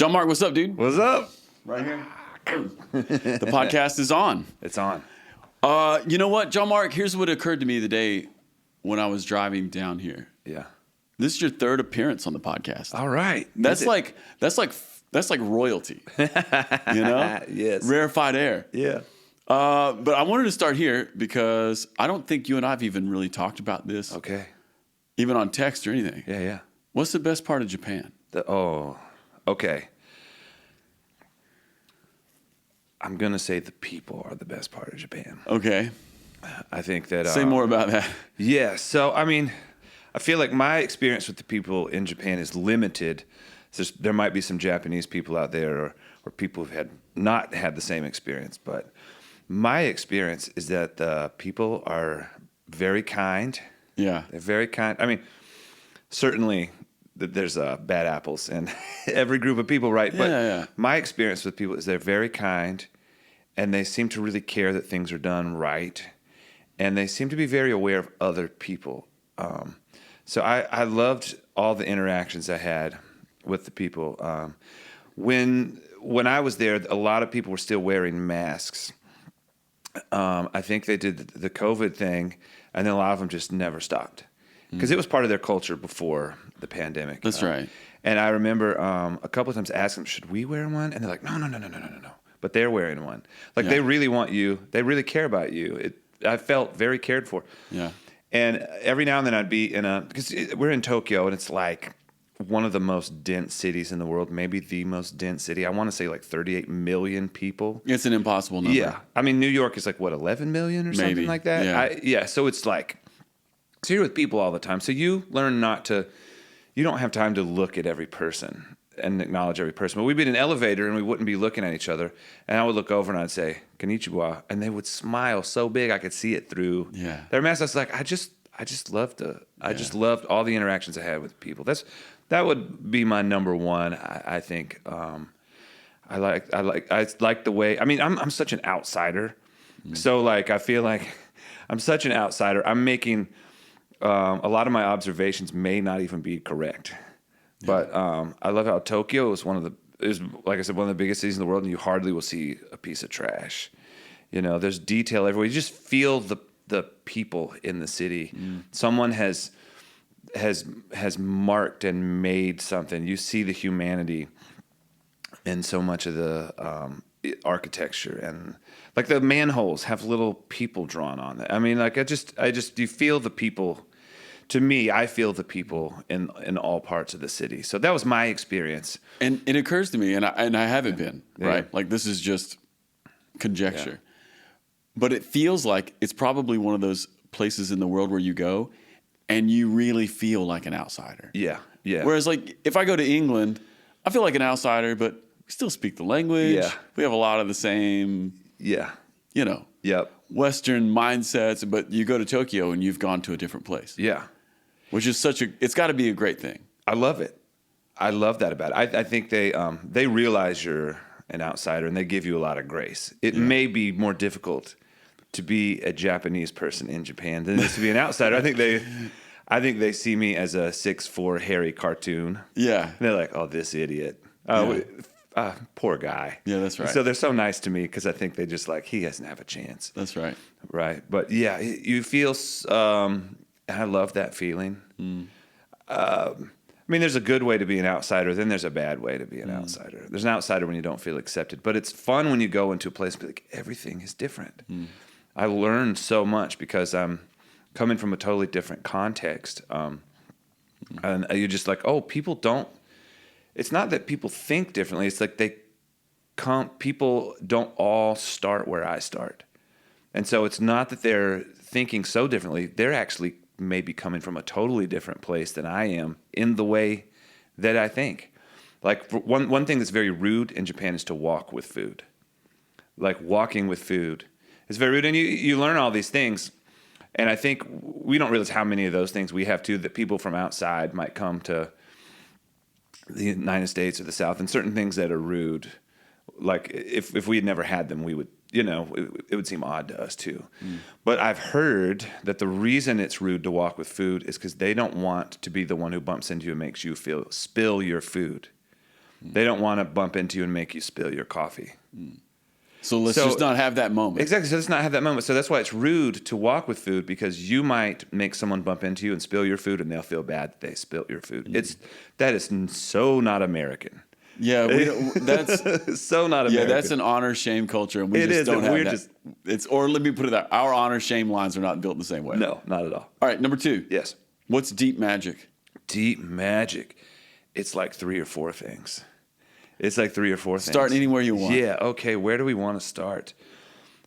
John Mark, what's up, dude? What's up? Right here. The podcast is on. It's on. You know what, John Mark? Here's what occurred to me the day when I was driving down here. Yeah. This is your third appearance on the podcast. All right. That's like royalty. You know? Yes. Rarefied air. Yeah. But I wanted to start here because I don't think you and I have even really talked about this. Okay. Even on text or anything. Yeah. What's the best part of Japan? Okay. I'm going to say the people are the best part of Japan. Okay. I think that... Say more about that. Yeah. So, I mean, I feel like my experience with the people in Japan is limited. There might be some Japanese people out there or people who've not had the same experience. But my experience is that the people are very kind. Yeah. They're very kind. I mean, certainly there's bad apples in every group of people, right? But my experience with people is they're very kind, and they seem to really care that things are done right, and they seem to be very aware of other people. So I loved all the interactions I had with the people. When I was there, a lot of people were still wearing masks. I think they did the COVID thing, and then a lot of them just never stopped. Because it was part of their culture before the pandemic. That's right. And I remember a couple of times asking them, should we wear one? And they're like, no. But they're wearing one. Like, they really want you. They really care about you. I felt very cared for. Yeah. And every now and then I'd be because we're in Tokyo, and it's like one of the most dense cities in the world, maybe the most dense city. I want to say like 38 million people. It's an impossible number. Yeah. I mean, New York is like, what, 11 million or something like that? Yeah. So it's like, so you're with people all the time. So you learn you don't have time to look at every person and acknowledge every person. But we'd be in an elevator and we wouldn't be looking at each other. And I would look over and I'd say, konnichiwa. And they would smile so big I could see it through their mask. I was like, I just loved all the interactions I had with people. That would be my number one. I think I like the way, I mean, I'm such an outsider. So like, I feel like I'm such an outsider. I'm making, a lot of my observations may not even be correct, but I love how Tokyo is like I said, one of the biggest cities in the world, and you hardly will see a piece of trash. You know, there's detail everywhere. You just feel the people in the city. Someone has marked and made something. You see the humanity in so much of the architecture, and like the manholes have little people drawn on it. I mean, like you feel the people. To me, I feel the people in all parts of the city. So that was my experience. And it occurs to me, and I haven't been, right? Like, this is just conjecture. But it feels like it's probably one of those places in the world where you go and you really feel like an outsider. Yeah. Whereas, like, if I go to England, I feel like an outsider, but we still speak the language. Yeah. We have a lot of the same, Western mindsets. But you go to Tokyo and you've gone to a different place. Yeah. Which is it's got to be a great thing. I love it. I love that about it. I think they realize you're an outsider, and they give you a lot of grace. It may be more difficult to be a Japanese person in Japan than it is to be an outsider. I think they see me as a 6'4" hairy cartoon. Yeah. And they're like, oh, this idiot. Poor guy. Yeah, that's right. So they're so nice to me because I think they just like, he doesn't have a chance. That's right. Right. But yeah, you feel, I love that feeling. I mean, there's a good way to be an outsider, then there's a bad way to be an outsider. There's an outsider when you don't feel accepted, but it's fun when you go into a place and be like, everything is different. I learned so much because I'm coming from a totally different context. And you're just like, oh, people don't, it's not that people think differently. It's like people don't all start where I start. And so it's not that they're thinking so differently. They're actually maybe coming from a totally different place than I am in the way that I think. Like, one thing that's very rude in Japan is to walk with food. Like, walking with food is very rude. And you learn all these things. And I think we don't realize how many of those things we have too, that people from outside might come to the United States or the South, and certain things that are rude. Like, if we had never had them, we would, it would seem odd to us too. But I've heard that the reason it's rude to walk with food is because they don't want to be the one who bumps into you and makes you spill your food. They don't want to bump into you and make you spill your coffee. So let's just not have that moment. Exactly. So let's not have that moment. So that's why it's rude to walk with food, because you might make someone bump into you and spill your food, and they'll feel bad that they spilt your food. That is so not American. Yeah, that's so not American. Yeah, that's an honor shame culture, and we just don't have that. Or let me put it that our honor shame lines are not built the same way. No, not at all. All right, number 2. Yes. What's deep magic? Deep magic. It's like 3 or 4 things. Start anywhere you want. Yeah. Okay. Where do we want to start?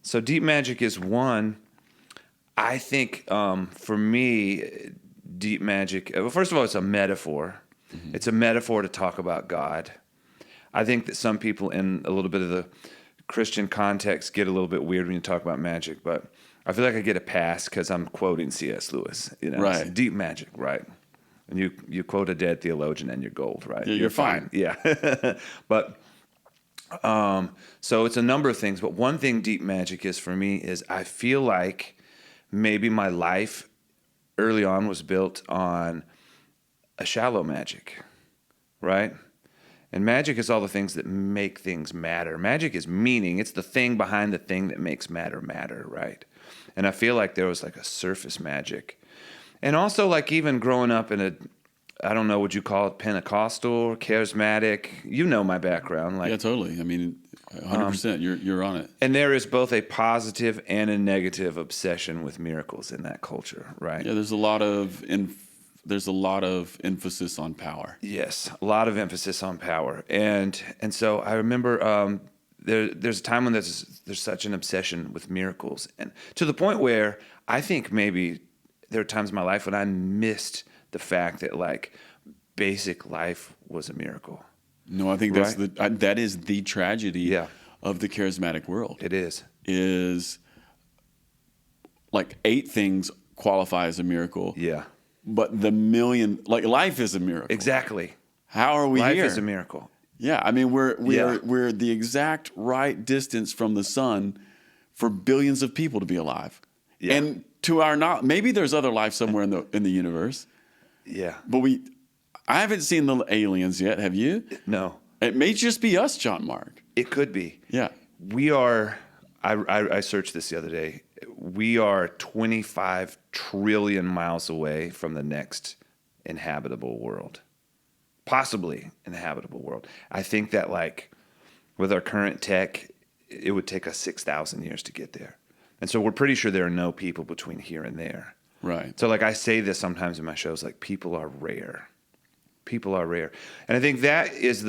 So deep magic is one. I think for me, deep magic. Well, first of all, it's a metaphor. Mm-hmm. It's a metaphor to talk about God. I think that some people in a little bit of the Christian context get a little bit weird when you talk about magic, but I feel like I get a pass because I'm quoting C.S. Lewis. Right. It's deep magic, right? And you quote a dead theologian and you're gold, right? Yeah, you're fine. Yeah. But so it's a number of things, but one thing deep magic is for me is I feel like maybe my life early on was built on a shallow magic, right? And magic is all the things that make things matter. Magic is meaning. It's the thing behind the thing that makes matter, right? And I feel like there was like a surface magic. And also like even growing up in a, I don't know, would you call it Pentecostal, charismatic? You know my background. Yeah, totally. I mean, 100%. You're on it. And there is both a positive and a negative obsession with miracles in that culture, right? Yeah, there's a lot of emphasis on power. Yes, a lot of emphasis on power. And so I remember there's a time when there's such an obsession with miracles, and to the point where I think maybe there are times in my life when I missed the fact that like basic life was a miracle. No, I think that is the tragedy of the charismatic world. It is like 8 things qualify as a miracle. Yeah. But the million, like life is a miracle. Exactly. How are we life here? Life is a miracle. Yeah, I mean we're the exact right distance from the sun for billions of people to be alive. Yeah. And to our knowledge, maybe there's other life somewhere in the universe. Yeah. But I haven't seen the aliens yet. Have you? No. It may just be us, John Mark. It could be. Yeah. We are. I searched this the other day. We are 25 trillion miles away from the next inhabitable world. Possibly inhabitable world. I think that like with our current tech, it would take us 6,000 years to get there. And so we're pretty sure there are no people between here and there. Right. So like I say this sometimes in my shows, like people are rare. People are rare. And I think that is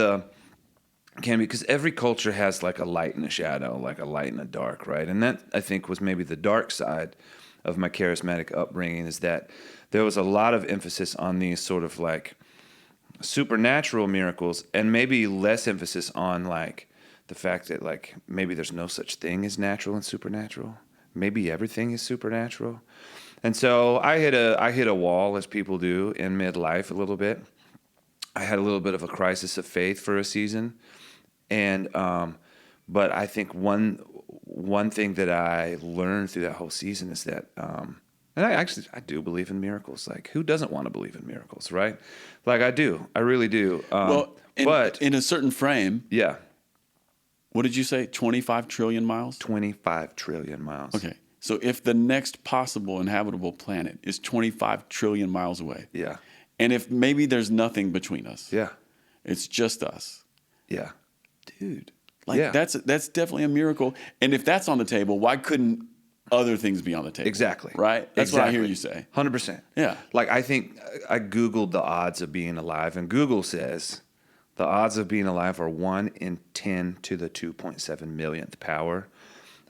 can be because every culture has like a light and a shadow, like a light and a dark, right? And that I think was maybe the dark side of my charismatic upbringing, is that there was a lot of emphasis on these sort of like supernatural miracles, and maybe less emphasis on like the fact that like maybe there's no such thing as natural and supernatural. Maybe everything is supernatural. And so I hit a wall, as people do in midlife a little bit. I had a little bit of a crisis of faith for a season. And but I think one thing that I learned through that whole season is that and I do believe in miracles. Like, who doesn't want to believe in miracles, right? Like, I do. I really do. But in a certain frame. Yeah. What did you say? 25 trillion miles? 25 trillion miles. Okay. So if the next possible inhabitable planet is 25 trillion miles away. Yeah. And if maybe there's nothing between us. Yeah. It's just us. Yeah. Dude. Like, that's definitely a miracle. And if that's on the table, why couldn't other things be on the table? Exactly. Right? That's what I hear you say. 100%. Yeah. Like, I think I Googled the odds of being alive, and Google says the odds of being alive are 1 in 10 to the 2.7 millionth power.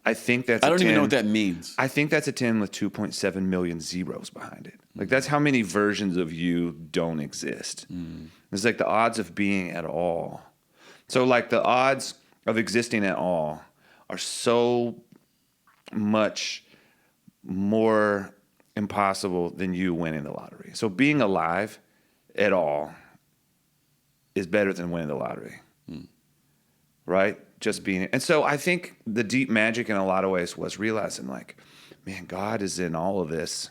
I think that's I don't even know what that means. I think that's a 10 with 2.7 million zeros behind it. Like, that's how many versions of you don't exist. It's like the odds of being at all. So, like, the odds of existing at all are so much more impossible than you winning the lottery. So being alive at all is better than winning the lottery. Right? Just being. And so I think the deep magic in a lot of ways was realizing, like, man, God is in all of this.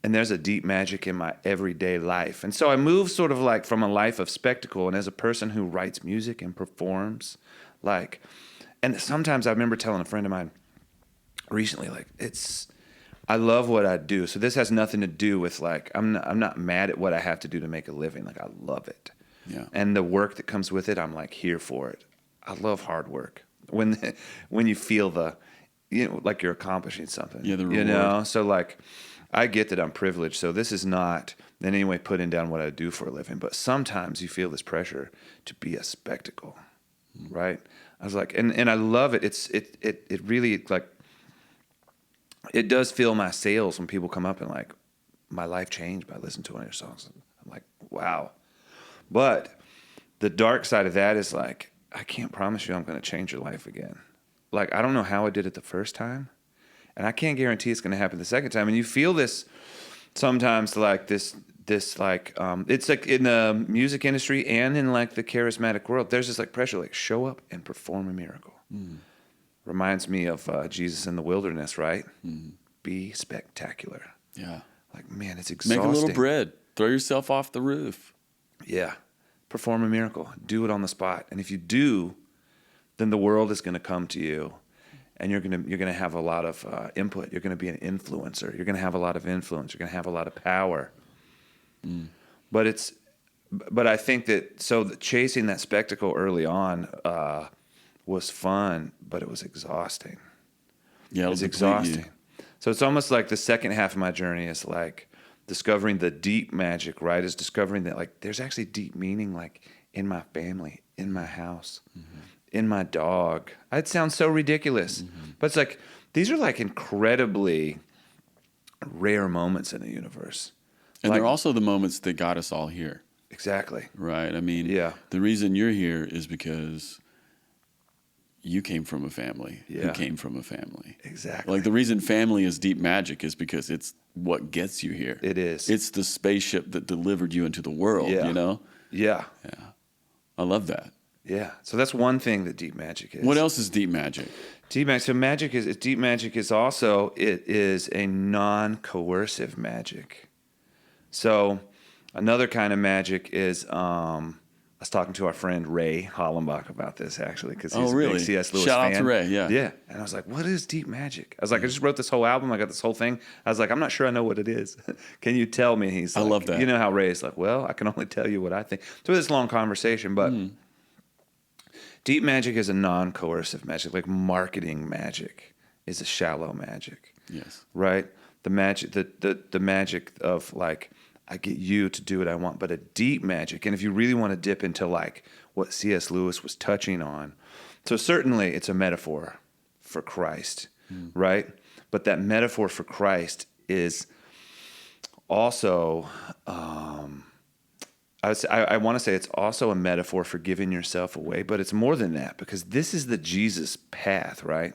And there's a deep magic in my everyday life. And so I moved sort of like from a life of spectacle, and as a person who writes music and performs, like, and sometimes I remember telling a friend of mine recently, like, I love what I do. So this has nothing to do with like, I'm not mad at what I have to do to make a living. Like, I love it. Yeah. And the work that comes with it, I'm like here for it. I love hard work. When you feel like you're accomplishing something. Yeah, the reward. So like, I get that I'm privileged. So this is not in any way putting down what I do for a living. But sometimes you feel this pressure to be a spectacle, right? I was like, and I love it. It really like, it does fill my sails when people come up and like, my life changed by listening to one of your songs. I'm like, wow. But the dark side of that is like, I can't promise you I'm going to change your life again. Like, I don't know how I did it the first time, and I can't guarantee it's going to happen the second time. And you feel this sometimes, like this like, it's like in the music industry and in like the charismatic world, there's this like pressure, like show up and perform a miracle. Reminds me of Jesus in the wilderness, right? Be spectacular. Yeah. Like, man, it's exhausting. Make a little bread. Throw yourself off the roof. Yeah. Perform a miracle. Do it on the spot. And if you do, then the world is going to come to you, and you're going to have a lot of input. You're going to be an influencer. You're going to have a lot of influence. You're going to have a lot of power. But I think that chasing that spectacle early on was fun, but it was exhausting. Yeah, it was exhausting. So it's almost like the second half of my journey is like discovering the deep magic, right? Is discovering that like there's actually deep meaning like in my family, in my house, in my dog. It sounds so ridiculous, but it's like these are like incredibly rare moments in the universe. And like, they're also the moments that got us all here. Exactly. Right? I mean, yeah. The reason you're here is because you came from a family who came from a family. Exactly. Like the reason family is deep magic is because it's what gets you here. It is. It's the spaceship that delivered you into the world, you know? Yeah. Yeah. I love that. Yeah. So that's one thing that deep magic is. What else is deep magic? Deep magic. So deep magic is also, it is a non-coercive magic. So another kind of magic is, I was talking to our friend Ray Hollenbach about this actually, because he's a big C.S. Lewis fan. Shout out to Ray, yeah. Yeah. And I was like, what is deep magic? I was like, I just wrote this whole album. I got this whole thing. I was like, I'm not sure I know what it is. Can you tell me? He's like, I love that. You know how Ray's like, well, I can only tell you what I think. So this long conversation, but deep magic is a non-coercive magic, like marketing magic is a shallow magic. Yes. Right? The magic, the magic of like, I get you to do what I want, but a deep magic. And if you really want to dip into like what C.S. Lewis was touching on, so certainly it's a metaphor for Christ, right? But that metaphor for Christ is also, I want to say it's also a metaphor for giving yourself away, but it's more than that, because this is the Jesus path, right?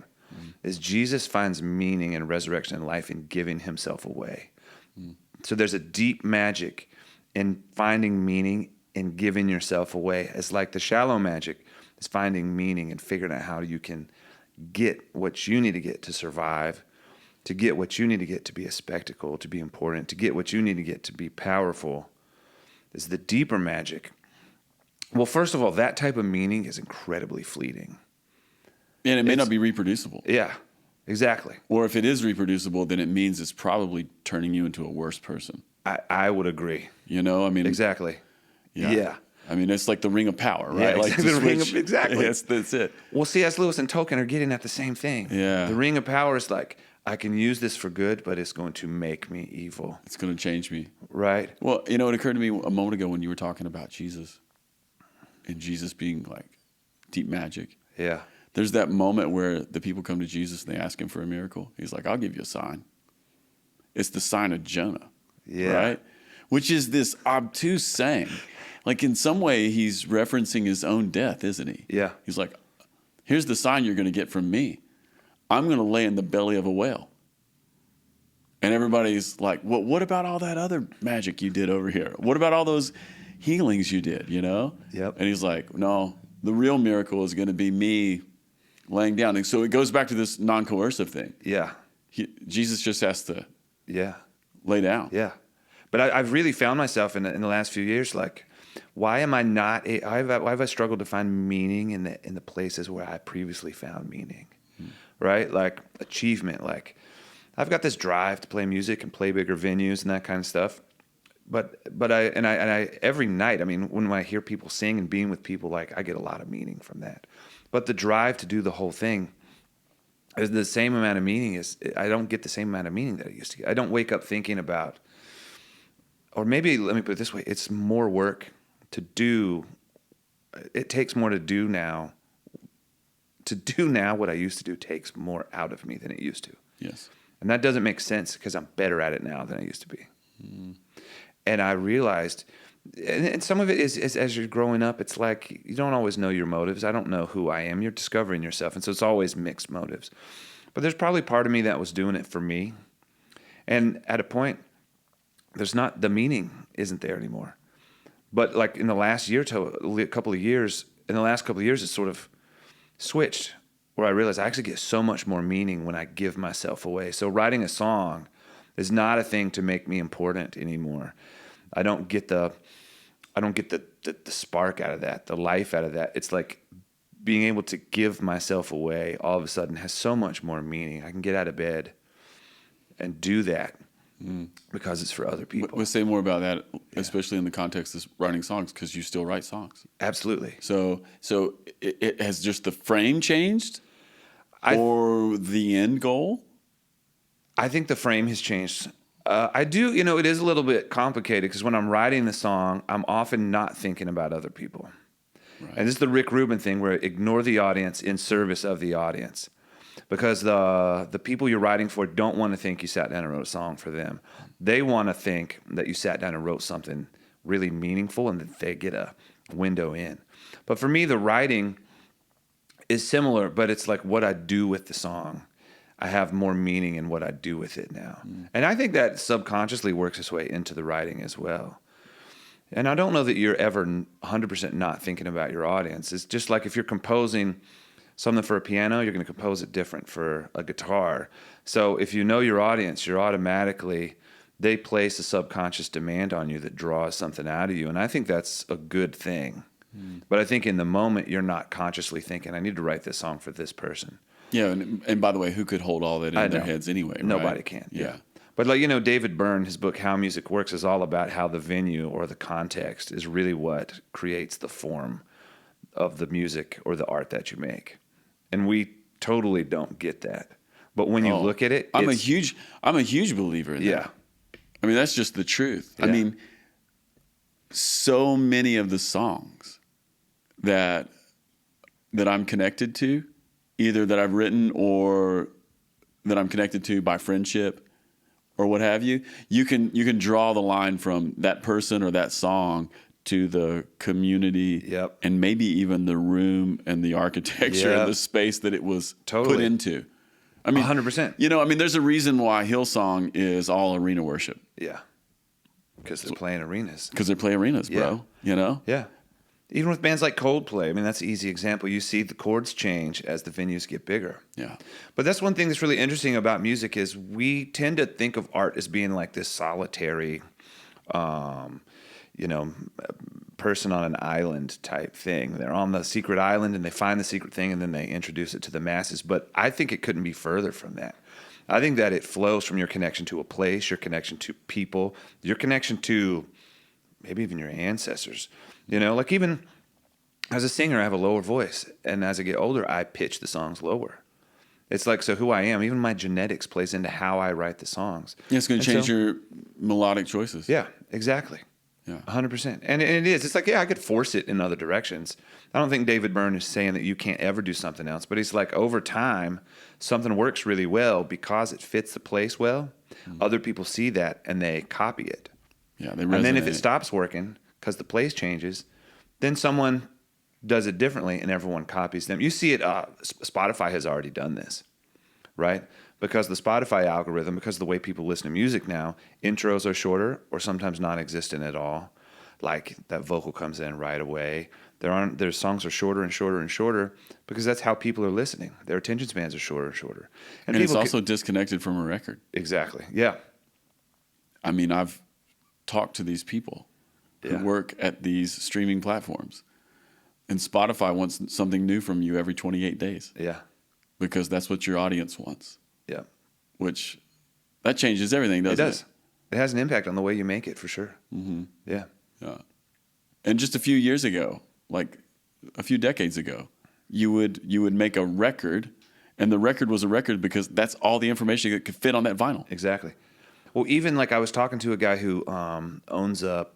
Is Jesus finds meaning in resurrection and life in giving himself away. So there's a deep magic in finding meaning in giving yourself away. It's like the shallow magic is finding meaning and figuring out how you can get what you need to get to survive, to get what you need to get to be a spectacle, to be important, to get what you need to get to be powerful. Is the deeper magic. Well, first of all, that type of meaning is incredibly fleeting. And it may not be reproducible. Yeah. Exactly. Or if it is reproducible, then it means it's probably turning you into a worse person. I would agree. You know, I mean. Exactly. Yeah. I mean, it's like the ring of power, right? Yeah, like exactly. Exactly. That's it. Well, C.S. Lewis and Tolkien are getting at the same thing. Yeah. The ring of power is like, I can use this for good, but it's going to make me evil. It's going to change me. Right. Well, you know, it occurred to me a moment ago when you were talking about Jesus and Jesus being like deep magic. Yeah. There's that moment where the people come to Jesus and they ask him for a miracle. He's like, I'll give you a sign. It's the sign of Jonah. Yeah. Right? Which is this obtuse saying. Like in some way, he's referencing his own death, isn't he? Yeah. He's like, here's the sign you're going to get from me. I'm going to lay in the belly of a whale. And everybody's like, well, what about all that other magic you did over here? What about all those healings you did, you know? Yep. And he's like, no, the real miracle is going to be me laying down. And so it goes back to this non-coercive thing. Yeah. Jesus just has to lay down. Yeah. But I've really found myself in the last few years, like, why am I not? Why have I struggled to find meaning in the places where I previously found meaning, right? Like achievement. Like I've got this drive to play music and play bigger venues and that kind of stuff. But I every night, I mean, when I hear people sing and being with people, like I get a lot of meaning from that. But the drive to do the whole thing is the same amount of meaning. I don't get the same amount of meaning that I used to get. I don't wake up thinking about. Or maybe, let me put it this way, it's more work to do. It takes more to do now. To do now what I used to do takes more out of me than it used to. Yes. And that doesn't make sense because I'm better at it now than I used to be. And I realized, and some of it is as you're growing up, it's like you don't always know your motives. I don't know who I am. You're discovering yourself. And so it's always mixed motives. But there's probably part of me that was doing it for me. And at a point, the meaning isn't there anymore. But like in the last couple of years, it's sort of switched where I realized I actually get so much more meaning when I give myself away. So writing a song is not a thing to make me important anymore. I don't get the spark out of that, the life out of that. It's like being able to give myself away all of a sudden has so much more meaning. I can get out of bed and do that. Because it's for other people. We'll say more about that, especially in the context of writing songs, because you still write songs. Absolutely. So it has just the frame changed, or the end goal? I think the frame has changed. I do, it is a little bit complicated because when I'm writing the song, I'm often not thinking about other people. Right. And this is the Rick Rubin thing where ignore the audience in service of the audience. Because the people you're writing for don't want to think you sat down and wrote a song for them. They want to think that you sat down and wrote something really meaningful and that they get a window in. But for me, the writing is similar, but it's like what I do with the song. I have more meaning in what I do with it now. And I think that subconsciously works its way into the writing as well. And I don't know that you're ever 100% not thinking about your audience. It's just like if you're composing something for a piano, you're going to compose it different for a guitar. So if you know your audience, you're automatically, they place a subconscious demand on you that draws something out of you. And I think that's a good thing. But I think in the moment, you're not consciously thinking, I need to write this song for this person. Yeah, and by the way, who could hold all that in their heads anyway? Right? Nobody can. Yeah. But David Byrne, his book, How Music Works, is all about how the venue or the context is really what creates the form of the music or the art that you make. And we totally don't get that. But when you look at it, I'm a huge believer in that. Yeah. I mean, that's just the truth. Yeah. I mean, so many of the songs that I'm connected to, either that I've written or that I'm connected to by friendship or what have you, you can draw the line from that person or that song to the community, and maybe even the room and the architecture and the space that it was put into. I mean, 100%. There's a reason why Hillsong is all arena worship. Yeah. Because they're playing arenas. Because they play arenas, bro. Yeah. Even with bands like Coldplay, that's an easy example. You see the chords change as the venues get bigger. Yeah. But that's one thing that's really interesting about music is we tend to think of art as being like this solitary, person on an island type thing. They're on the secret island and they find the secret thing and then they introduce it to the masses. But I think it couldn't be further from that. I think that it flows from your connection to a place, your connection to people, your connection to maybe even your ancestors. Like even as a singer, I have a lower voice. And as I get older, I pitch the songs lower. It's like, so who I am, even my genetics plays into how I write the songs. Yeah, it's going to change your melodic choices. Yeah, exactly. Yeah, 100%. And it is. It's like, I could force it in other directions. I don't think David Byrne is saying that you can't ever do something else, but he's like, over time, something works really well because it fits the place well. Other people see that and they copy it. Yeah, they resonate. And then if it stops working because the place changes, then someone does it differently and everyone copies them. You see it, Spotify has already done this, right? Because the Spotify algorithm, because of the way people listen to music now, intros are shorter or sometimes non-existent at all. Like that vocal comes in right away. Their songs are shorter and shorter and shorter because that's how people are listening. Their attention spans are shorter and shorter. And it's also disconnected from a record. Exactly. Yeah. I mean, I've talked to these people who work at these streaming platforms, and Spotify wants something new from you every 28 days. Yeah. Because that's what your audience wants. Yeah. Which, that changes everything, doesn't it? It does. It has an impact on the way you make it, for sure. Mm-hmm. Yeah. Yeah. And just a few years ago, like a few decades ago, you would make a record, and the record was a record because that's all the information that could fit on that vinyl. Exactly. Well, even like I was talking to a guy who owns a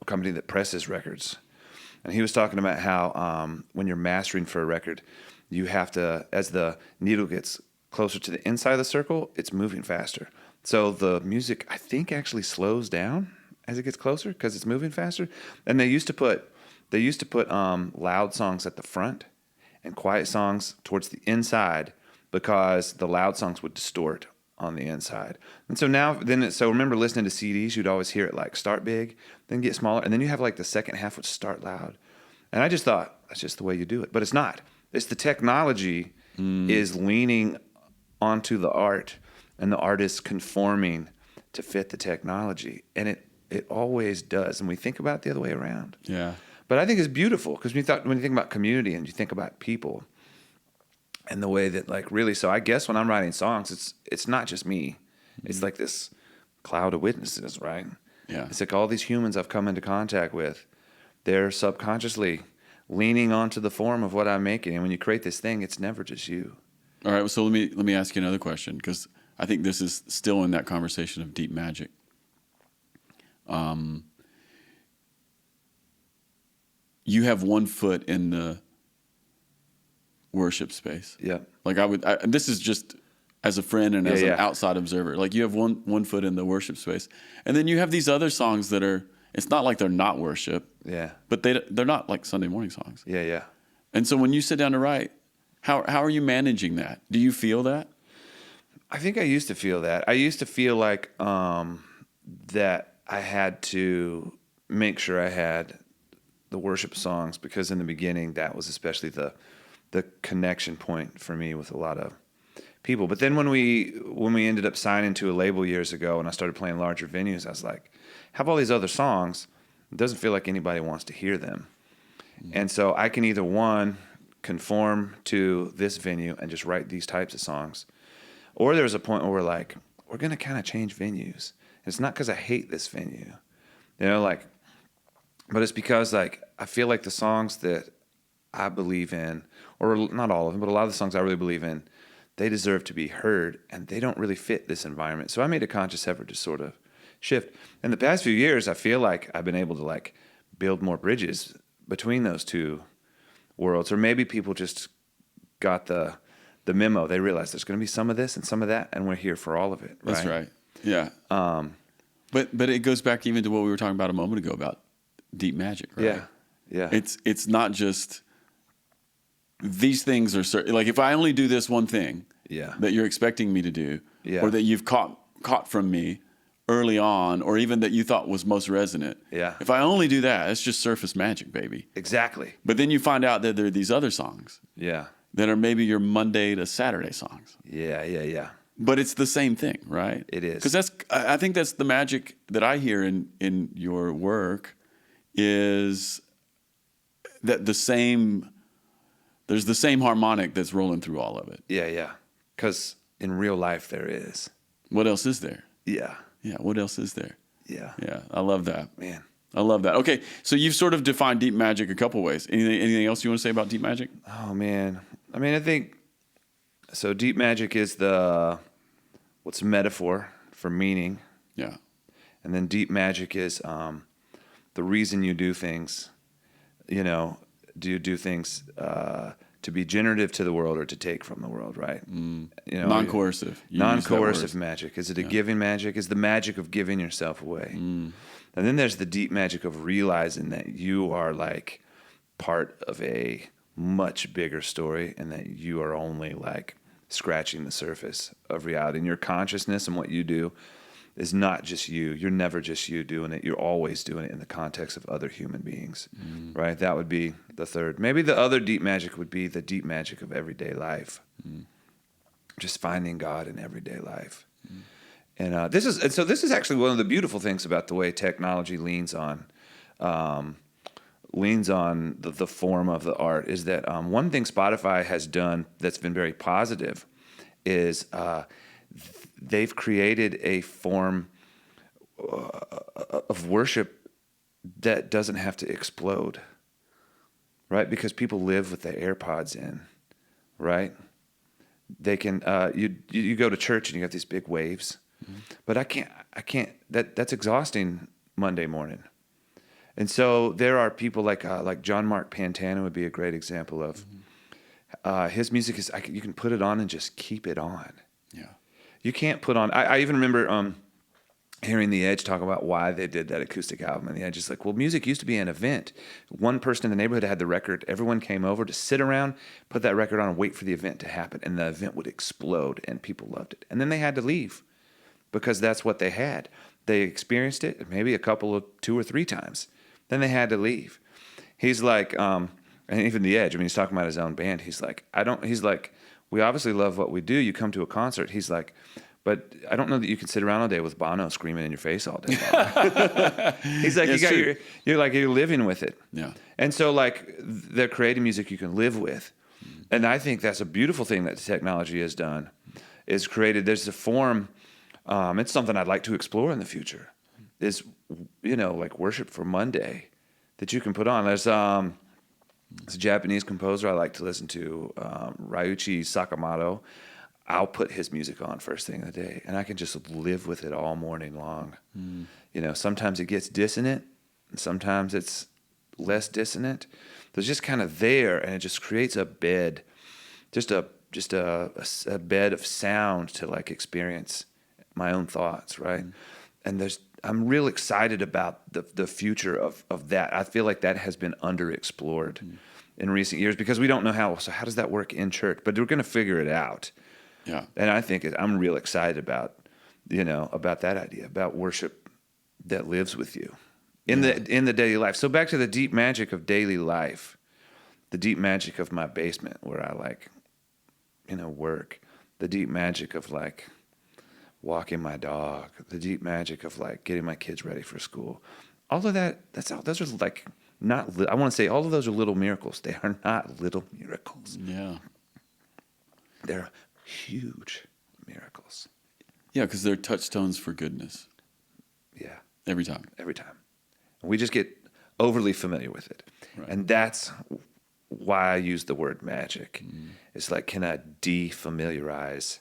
company that presses records, and he was talking about how when you're mastering for a record, you have to, as the needle gets closer to the inside of the circle, it's moving faster. So the music, I think, actually slows down as it gets closer because it's moving faster. And they used to put loud songs at the front and quiet songs towards the inside because the loud songs would distort on the inside. And so now, so remember listening to CDs, you'd always hear it like start big, then get smaller, and then you have like the second half would start loud. And I just thought, that's just the way you do it. But it's not. It's the technology is leaning onto the art, and the art is conforming to fit the technology. And it always does. And we think about it the other way around. Yeah. But I think it's beautiful because when you think about community and you think about people and the way that like really, so I guess when I'm writing songs, it's not just me. It's like this cloud of witnesses, right? Yeah. It's like all these humans I've come into contact with, they're subconsciously leaning onto the form of what I'm making. And when you create this thing, it's never just you. All right. So let me ask you another question, because I think this is still in that conversation of deep magic. You have one foot in the worship space. Yeah. Like this is just as a friend and as an outside observer. Like you have one foot in the worship space, and then you have these other songs that are. It's not like they're not worship. Yeah. But they're not like Sunday morning songs. Yeah. Yeah. And so when you sit down to write, how are you managing that? Do you feel that? I think I used to feel that. I used to feel like that I had to make sure I had the worship songs, because in the beginning that was especially the connection point for me with a lot of people. But then when we ended up signing to a label years ago and I started playing larger venues, I was like, have all these other songs. It doesn't feel like anybody wants to hear them. Mm-hmm. And so I can either one, conform to this venue and just write these types of songs, or there's a point where we're going to kind of change venues. And it's not because I hate this venue, but it's because I feel like the songs that I believe in, or not all of them, but a lot of the songs I really believe in, they deserve to be heard, and they don't really fit this environment. So I made a conscious effort to sort of shift. In the past few years, I feel like I've been able to build more bridges between those two worlds, or maybe people just got the memo. They realized there's going to be some of this and some of that, and we're here for all of it. Right? That's right. Yeah. But it goes back even to what we were talking about a moment ago about deep magic, right? Yeah. Yeah. It's not just these things are certain. Like if I only do this one thing that you're expecting me to do, or that you've caught from me early on, or even that you thought was most resonant. Yeah. If I only do that, it's just surface magic, baby. Exactly. But then you find out that there are these other songs. Yeah. That are maybe your Monday to Saturday songs. Yeah, yeah, yeah. But it's the same thing, right? It is. Because I think that's the magic that I hear in your work, is that there's the same harmonic that's rolling through all of it. Yeah, yeah. Because in real life there is. What else is there? Yeah. Yeah, what else is there? Yeah. Yeah, I love that. Man. I love that. Okay, so you've sort of defined deep magic a couple ways. Anything else you want to say about deep magic? Oh, man. I mean, I think, so deep magic is what's a metaphor for meaning. Yeah. And then deep magic is the reason you do things. Do you do things to be generative to the world or to take from the world, right? Non-coercive. Non-coercive magic. Is it a giving magic? Is the magic of giving yourself away? And then there's the deep magic of realizing that you are part of a much bigger story, and that you are only scratching the surface of reality. And your consciousness and what you do is not just you. You're never just you doing it. You're always doing it in the context of other human beings, right? That would be the third. Maybe the other deep magic would be the deep magic of everyday life. Just finding God in everyday life. And this is actually one of the beautiful things about the way technology leans on the form of the art, is that one thing Spotify has done that's been very positive is they've created a form of worship that doesn't have to explode, right? Because people live with their AirPods in, right? They can you go to church and you got these big waves, but I can't. That's exhausting Monday morning. And so there are people like John Mark McMillan would be a great example of. His music is you can put it on and just keep it on. Yeah, you can't put on. I even remember hearing The Edge talk about why they did that acoustic album. And The Edge is like, well, music used to be an event. One person in the neighborhood had the record. Everyone came over to sit around, put that record on, and wait for the event to happen. And the event would explode, and people loved it. And then they had to leave because that's what they had. They experienced it maybe a couple of 2 or 3 times. Then they had to leave. He's like, and even The Edge, I mean, he's talking about his own band. He's like, we obviously love what we do. You come to a concert. He's like, but I don't know that you can sit around all day with Bono screaming in your face all day long. He's like, you're living with it. Yeah. And so like they're creating music you can live with. And I think that's a beautiful thing that technology has done, is created. There's a form, it's something I'd like to explore in the future, is, like Worship for Monday that you can put on. There's a Japanese composer I like to listen to, Ryuichi Sakamoto. I'll put his music on first thing of the day, and I can just live with it all morning long. Sometimes it gets dissonant, and sometimes it's less dissonant. There's just kind of there, and it just creates a bed, just a bed of sound to like experience my own thoughts, right? And I'm real excited about the future of that. I feel like that has been underexplored in recent years because we don't know how does that work in church? But we're going to figure it out. Yeah. And I think I'm real excited about that idea, about worship that lives with you in the daily life. So back to the deep magic of daily life, the deep magic of my basement where I work, the deep magic of like walking my dog, the deep magic of like getting my kids ready for school. All of that, those are like not, I want to say all of those are little miracles. They are not little miracles. Yeah. They're huge miracles. Yeah, because they're touchstones for goodness. Yeah. Every time. Every time. And we just get overly familiar with it. Right. And that's why I use the word magic. It's like, can I defamiliarize?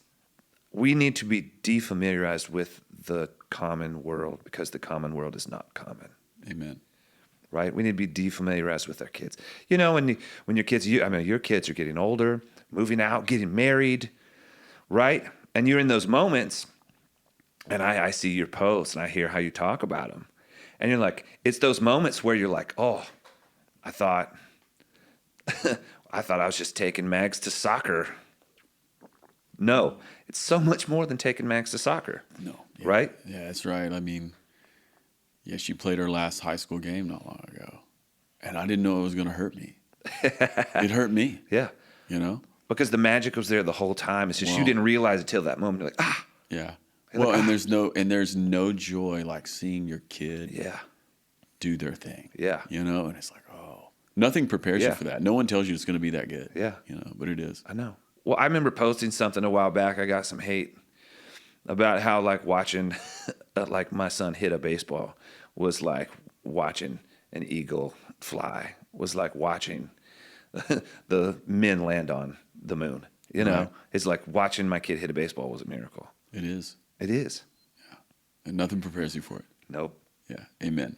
We need to be defamiliarized with the common world because the common world is not common. Amen. Right? We need to be defamiliarized with our kids. When your kids, your kids are getting older, moving out, getting married, right? And you're in those moments, and I see your posts, and I hear how you talk about them. And you're like, it's those moments where you're like, oh, I thought I was just taking Mags to soccer. No, it's so much more than taking Mags to soccer. No. Yeah. Right? Yeah, that's right. I mean, yeah, she played her last high school game not long ago, and I didn't know it was going to hurt me. It hurt me. Yeah. Because the magic was there the whole time. It's just you didn't realize it till that moment. You're like, ah. Yeah. You're Well, like, and there's no joy like seeing your kid do their thing. Yeah. And it's like, oh, nothing prepares you for that. No one tells you it's going to be that good. Yeah. But it is. I know. Well, I remember posting something a while back. I got some hate about how like watching like my son hit a baseball was like watching an eagle fly, was like watching the men land on the moon. Right. It's like watching my kid hit a baseball was a miracle. It is. It is. Yeah. And nothing prepares you for it. Nope. Yeah. Amen.